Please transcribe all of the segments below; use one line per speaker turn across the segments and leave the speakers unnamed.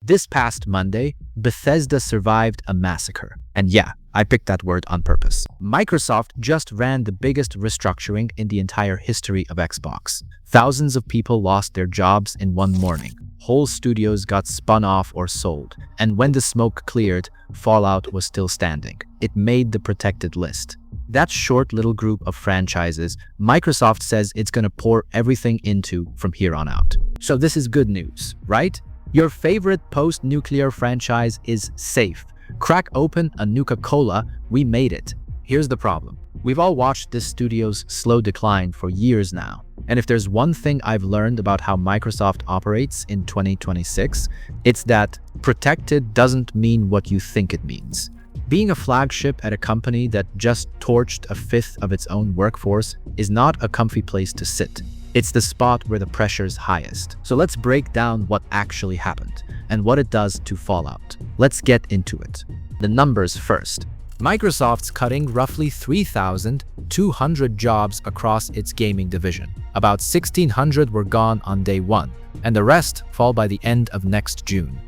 This past Monday, Bethesda survived a massacre. And yeah, I picked that word on purpose. Microsoft just ran the biggest restructuring in the entire history of Xbox. Thousands of people lost their jobs in one morning. Whole studios got spun off or sold. And when the smoke cleared, Fallout was still standing. It made the protected list. That short little group of franchises, Microsoft says it's gonna pour everything into from here on out. So this is good news, right? Your favorite post-nuclear franchise is safe. Crack open a Nuka-Cola, we made it. Here's the problem. We've all watched this studio's slow decline for years now. And if there's one thing I've learned about how Microsoft operates in 2026, it's that protected doesn't mean what you think it means. Being a flagship at a company that just torched a fifth of its own workforce is not a comfy place to sit. It's the spot where the pressure's highest. So let's break down what actually happened and what it does to Fallout. Let's get into it. The numbers first. Microsoft's cutting roughly 3,200 jobs across its gaming division. About 1,600 were gone on day one, and the rest fall by the end of next June.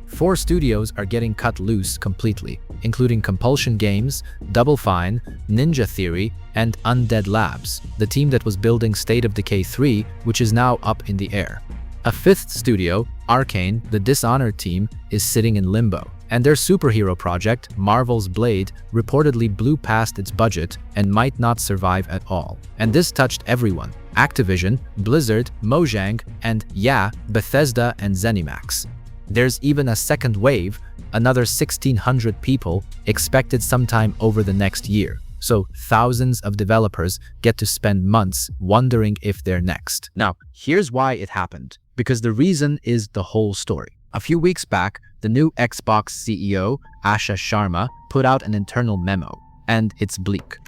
4 studios are getting cut loose completely, including Compulsion Games, Double Fine, Ninja Theory, and Undead Labs, the team that was building State of Decay 3, which is now up in the air. A 5th studio, Arcane, the Dishonored team, is sitting in limbo, and their superhero project, Marvel's Blade, reportedly blew past its budget and might not survive at all. And this touched everyone: Activision, Blizzard, Mojang, and yeah, Bethesda and ZeniMax. There's even a second wave, another 1,600 people, expected sometime over the next year. So thousands of developers get to spend months wondering if they're next. Now, here's why it happened. Because the reason is the whole story. A few weeks back, the new Xbox CEO, Asha Sharma, put out an internal memo, and it's bleak.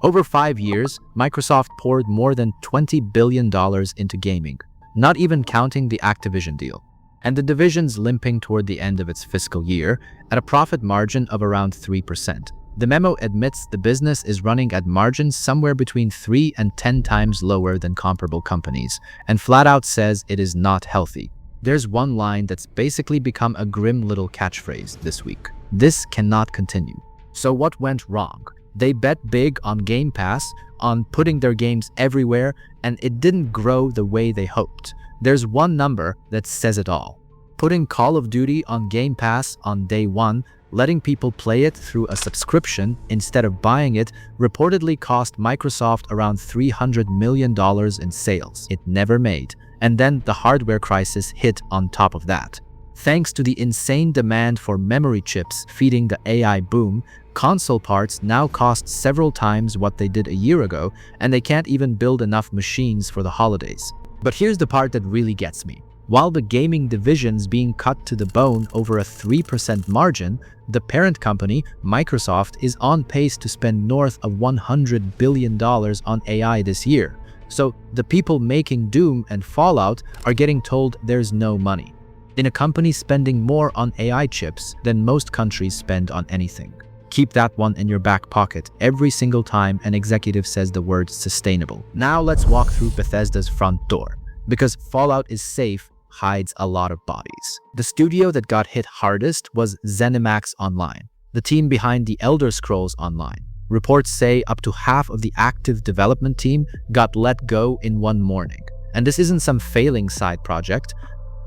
Over 5 years, Microsoft poured more than $20 billion into gaming, not even counting the Activision deal. And the division's limping toward the end of its fiscal year at a profit margin of around 3%. The memo admits the business is running at margins somewhere between 3 and 10 times lower than comparable companies, and flat out says it is not healthy. There's one line that's basically become a grim little catchphrase this week. This cannot continue. So what went wrong? They bet big on Game Pass, on putting their games everywhere, and it didn't grow the way they hoped. There's one number that says it all. Putting Call of Duty on Game Pass on day one, letting people play it through a subscription instead of buying it, reportedly cost Microsoft around $300 million in sales it never made. And then the hardware crisis hit on top of that. Thanks to the insane demand for memory chips feeding the AI boom, console parts now cost several times what they did a year ago, and they can't even build enough machines for the holidays. But here's the part that really gets me. While the gaming division's being cut to the bone over a 3% margin, the parent company, Microsoft, is on pace to spend north of $100 billion on AI this year. So the people making Doom and Fallout are getting told there's no money. In a company spending more on AI chips than most countries spend on anything. Keep that one in your back pocket every single time an executive says the word sustainable. Now let's walk through Bethesda's front door. Because Fallout is safe hides a lot of bodies. The studio that got hit hardest was ZeniMax Online, the team behind the Elder Scrolls Online. Reports say up to half of the active development team got let go in one morning. And this isn't some failing side project.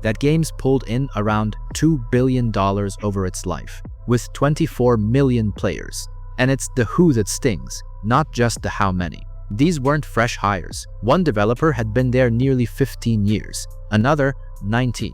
That game's pulled in around $2 billion over its life, with 24 million players. And it's the who that stings, not just the how many. These weren't fresh hires. One developer had been there nearly 15 years. Another, 19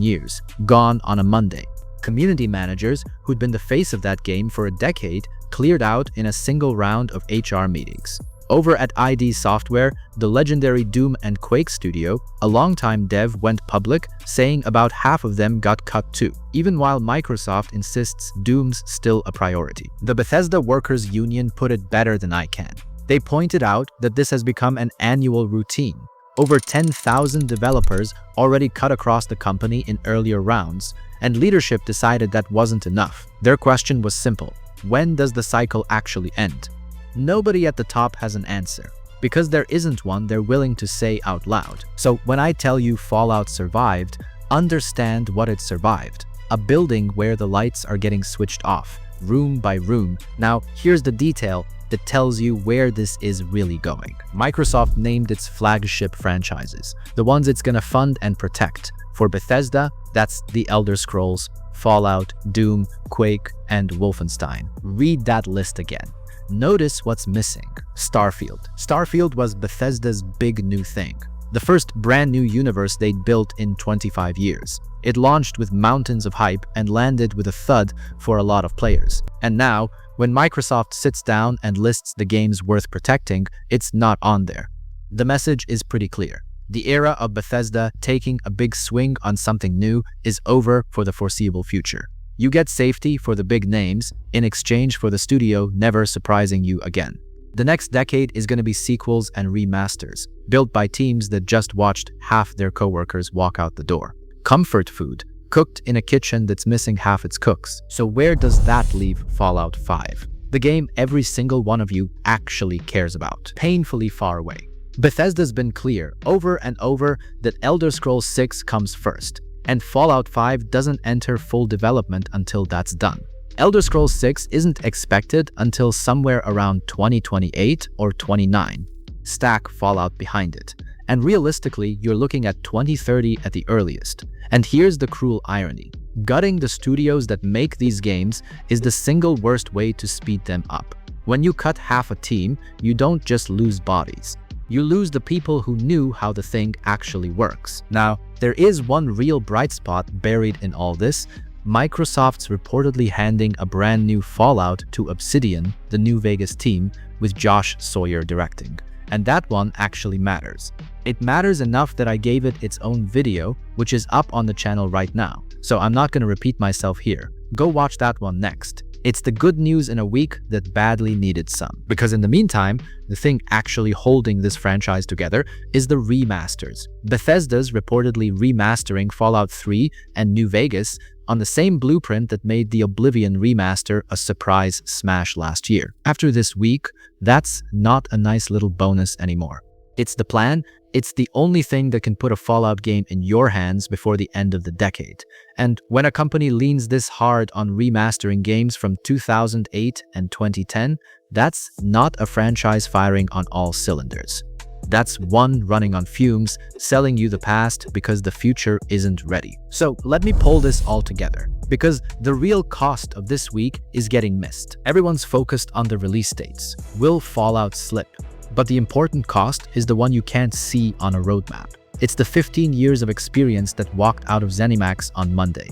years, gone on a Monday. Community managers, who'd been the face of that game for a decade, cleared out in a single round of HR meetings. Over at ID Software, the legendary Doom and Quake studio, a longtime dev went public, saying about half of them got cut too, even while Microsoft insists Doom's still a priority. The Bethesda Workers Union put it better than I can. They pointed out that this has become an annual routine. Over 10,000 developers already cut across the company in earlier rounds, and leadership decided that wasn't enough. Their question was simple: when does the cycle actually end? Nobody at the top has an answer. Because there isn't one they're willing to say out loud. So when I tell you Fallout survived, Understand what it survived. A building where the lights are getting switched off, room by room. Now, here's the detail that tells you where this is really going. Microsoft named its flagship franchises, the ones it's gonna fund and protect. For Bethesda, that's The Elder Scrolls, Fallout, Doom, Quake, and Wolfenstein. Read that list again. Notice what's missing. Starfield. Starfield was Bethesda's big new thing. The first brand new universe they'd built in 25 years. It launched with mountains of hype and landed with a thud for a lot of players. And now, when Microsoft sits down and lists the games worth protecting, it's not on there. The message is pretty clear. The era of Bethesda taking a big swing on something new is over for the foreseeable future. You get safety for the big names in exchange for the studio never surprising you again. The next decade is going to be sequels and remasters, built by teams that just watched half their coworkers walk out the door. Comfort food, cooked in a kitchen that's missing half its cooks. So where does that leave Fallout 5? The game every single one of you actually cares about. Painfully far away. Bethesda's been clear over and over that Elder Scrolls 6 comes first, and Fallout 5 doesn't enter full development until that's done. Elder Scrolls 6 isn't expected until somewhere around 2028 or 29. Stack Fallout behind it. And realistically, you're looking at 2030 at the earliest. And here's the cruel irony. Gutting the studios that make these games is the single worst way to speed them up. When you cut half a team, you don't just lose bodies. You lose the people who knew how the thing actually works. Now, there is one real bright spot buried in all this. Microsoft's reportedly handing a brand new Fallout to Obsidian, the New Vegas team, with Josh Sawyer directing. And that one actually matters. It matters enough that I gave it its own video, which is up on the channel right now. So I'm not going to repeat myself here. Go watch that one next. It's the good news in a week that badly needed some. Because in the meantime, the thing actually holding this franchise together is the remasters. Bethesda's reportedly remastering Fallout 3 and New Vegas on the same blueprint that made the Oblivion remaster a surprise smash last year. After this week, that's not a nice little bonus anymore. It's the plan. It's the only thing that can put a Fallout game in your hands before the end of the decade. And when a company leans this hard on remastering games from 2008 and 2010, that's not a franchise firing on all cylinders. That's one running on fumes, selling you the past because the future isn't ready. So let me pull this all together, because the real cost of this week is getting missed. Everyone's focused on the release dates. Will Fallout slip? But the important cost is the one you can't see on a roadmap. It's the 15 years of experience that walked out of ZeniMax on Monday.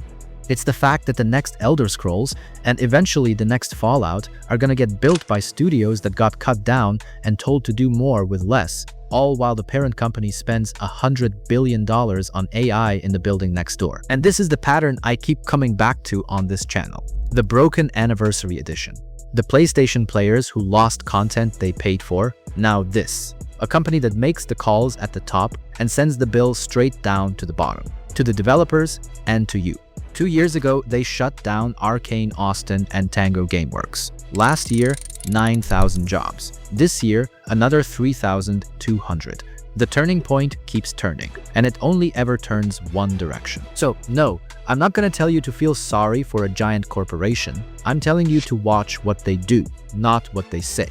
It's the fact that the next Elder Scrolls and eventually the next Fallout are gonna get built by studios that got cut down and told to do more with less, all while the parent company spends $100 billion on AI in the building next door. And this is the pattern I keep coming back to on this channel. The broken anniversary edition. The PlayStation players who lost content they paid for, now this. A company that makes the calls at the top and sends the bill straight down to the bottom, to the developers and to you. 2 years ago, they shut down Arcane Austin and Tango Gameworks. Last year, 9,000 jobs. This year, another 3,200. The turning point keeps turning, and it only ever turns one direction. So, no, I'm not going to tell you to feel sorry for a giant corporation. I'm telling you to watch what they do, not what they say.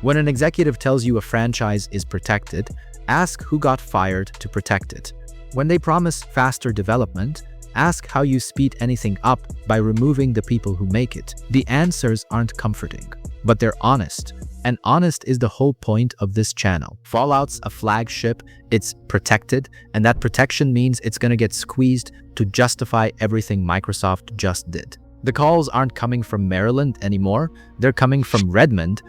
When an executive tells you a franchise is protected, ask who got fired to protect it. When they promise faster development, ask how you speed anything up by removing the people who make it. The answers aren't comforting, but they're honest. And honest is the whole point of this channel. Fallout's a flagship, it's protected, and that protection means it's gonna get squeezed to justify everything Microsoft just did. The calls aren't coming from Maryland anymore, they're coming from Redmond,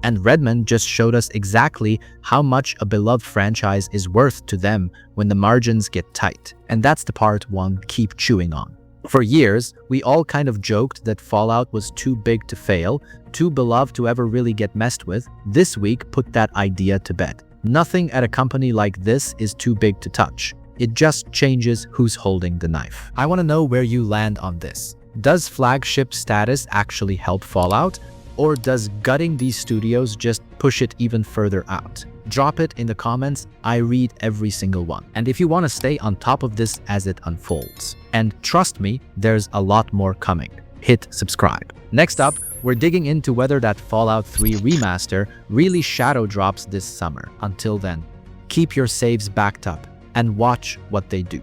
and Redmond just showed us exactly how much a beloved franchise is worth to them when the margins get tight. And that's the part one keep chewing on. For years, we all kind of joked that Fallout was too big to fail, too beloved to ever really get messed with. This week put that idea to bed. Nothing at a company like this is too big to touch. It just changes who's holding the knife. I want to know where you land on this. Does flagship status actually help Fallout? Or does gutting these studios just push it even further out? Drop it in the comments. I read every single one. And if you want to stay on top of this as it unfolds, and trust me, there's a lot more coming, hit subscribe. Next up, we're digging into whether that Fallout 3 remaster really shadow drops this summer. Until then, keep your saves backed up and watch what they do.